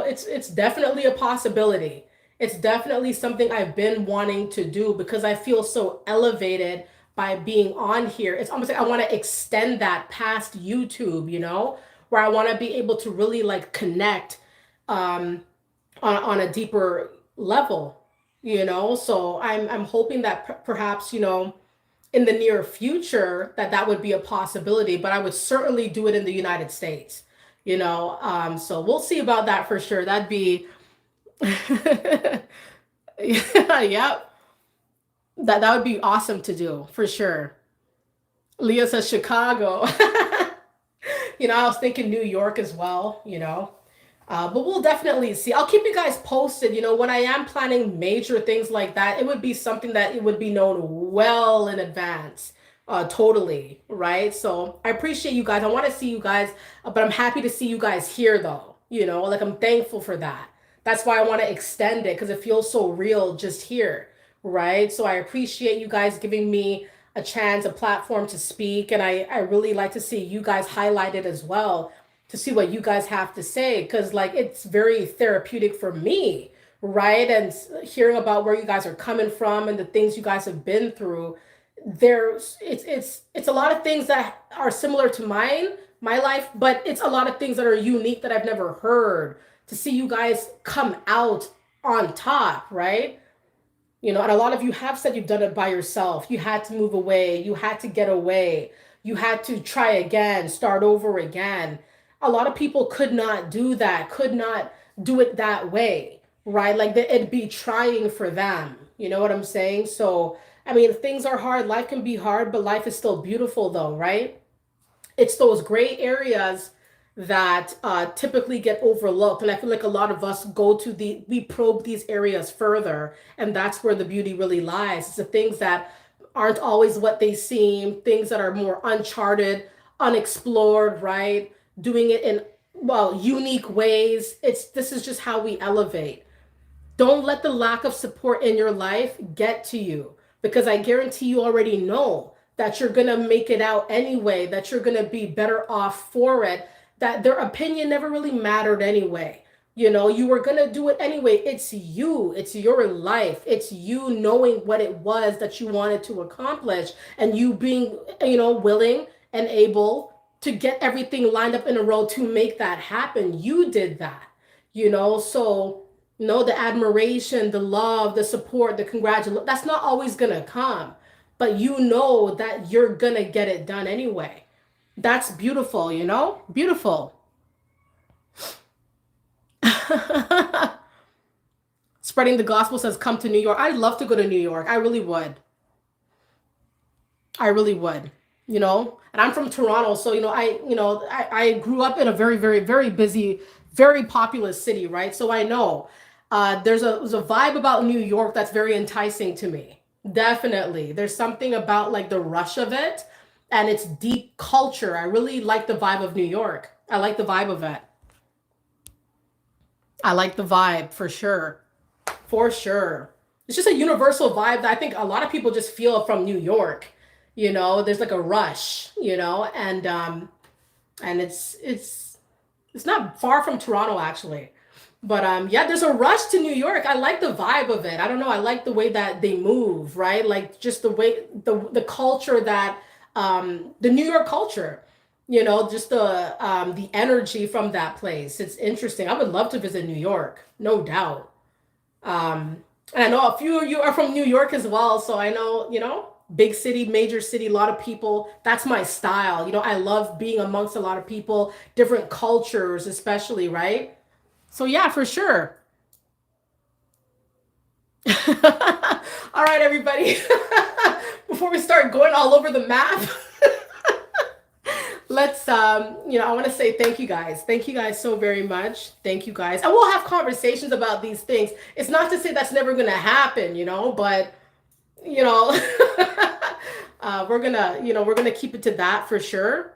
Speaker 1: it's definitely a possibility. It's definitely something I've been wanting to do because I feel so elevated by being on here. It's almost like I want to extend that past YouTube, where I want to be able to really like connect um, on a deeper level, So I'm hoping that perhaps, in the near future that would be a possibility, but I would certainly do it in the United States, so we'll see about that for sure. That'd be yeah, yep. That would be awesome to do for sure. Leah says Chicago. I was thinking New York as well, but we'll definitely see. I'll keep you guys posted. When I am planning major things like that, it would be something that it would be known well in advance. Totally, right? So I appreciate you guys. I want to see you guys, but I'm happy to see you guys here though. Like I'm thankful for that. That's why I want to extend it because it feels so real just here, right? So I appreciate you guys giving me a chance, a platform to speak, and I really like to see you guys highlighted as well to see what you guys have to say because like it's very therapeutic for me, right? And hearing about where you guys are coming from and the things you guys have been through, it's a lot of things that are similar to my life, but it's a lot of things that are unique that I've never heard. To see you guys come out on top, right? And a lot of you have said you've done it by yourself. You had to move away, you had to get away, you had to try again, start over again. A lot of people could not do that, could not do it that way, right? Like it'd be trying for them. You know what I'm saying? So, I mean, things are hard, life can be hard, but life is still beautiful though, right? It's those gray areas that typically get overlooked. And I feel like a lot of us we probe these areas further, and that's where the beauty really lies. It's the things that aren't always what they seem, things that are more uncharted, unexplored, right? Doing it in, well, unique ways. This is just how we elevate. Don't let the lack of support in your life get to you because I guarantee you already know that you're going to make it out anyway, that you're going to be better off for it, that their opinion never really mattered anyway. You were going to do it anyway. It's you, it's your life, it's you knowing what it was that you wanted to accomplish and you being, willing and able to get everything lined up in a row to make that happen. You did that, so the admiration, the love, the support, the congratulations, that's not always gonna come. But that you're gonna get it done anyway. That's beautiful, Beautiful. Spreading the gospel says come to New York. I'd love to go to New York. I really would. I really would. And I'm from Toronto, so I grew up in a very, very, very busy, very populous city, right? So I know there's a vibe about New York that's very enticing to me. Definitely. There's something about like the rush of it and its deep culture. I really like the vibe of New York. I like the vibe of it. I like the vibe for sure. For sure. It's just a universal vibe that I think a lot of people just feel from New York. There's like a rush, and it's not far from Toronto actually. But yeah, there's a rush to New York. I like the vibe of it. I don't know. I like the way that they move, right? Like just the way the culture that the New York culture, just the energy from that place. It's interesting. I would love to visit New York, no doubt. And I know a few of you are from New York as well, so I know, big city, major city, a lot of people. That's my style. I love being amongst a lot of people, different cultures, especially, right? So yeah, for sure. All right, everybody. Before we start going all over the map, let's I want to say thank you guys. Thank you guys so very much. Thank you guys. And we'll have conversations about these things. It's not to say that's never going to happen, but you know, we're gonna keep it to that for sure.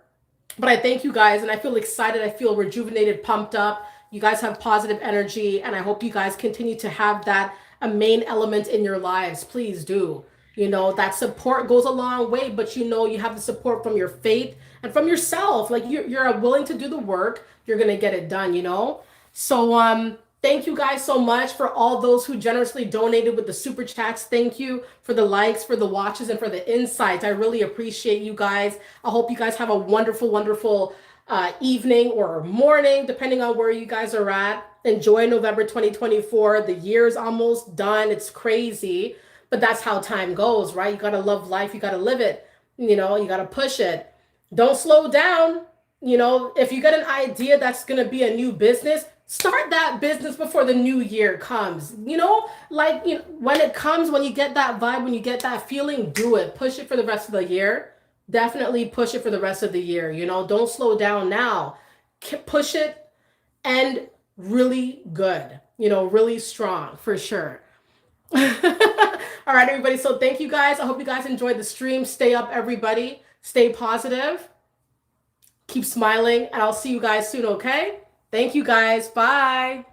Speaker 1: But I thank you guys, and I feel excited. I feel rejuvenated, pumped up. You guys have positive energy, and I hope you guys continue to have that a main element in your lives. Please do. That support goes a long way, but you have the support from your faith and from yourself. Like you're willing to do the work, you're gonna get it done. So thank you guys so much for all those who generously donated with the super chats. Thank you for the likes, for the watches, and for the insights. I really appreciate you guys. I hope you guys have a wonderful, wonderful evening or morning, depending on where you guys are at. Enjoy November 2024. The year is almost done. It's crazy, but that's how time goes, right? You got to love life. You got to live it. You got to push it. Don't slow down. If you get an idea that's going to be a new business, start that business before the new year comes. When it comes, when you get that vibe, when you get that feeling, do it. Push it for the rest of the year. Definitely push it for the rest of the year. Don't slow down now. Push it and really good. Really strong for sure. All right, everybody. So thank you guys. I hope you guys enjoyed the stream. Stay up, everybody. Stay positive. Keep smiling, and I'll see you guys soon, okay? Thank you guys. Bye.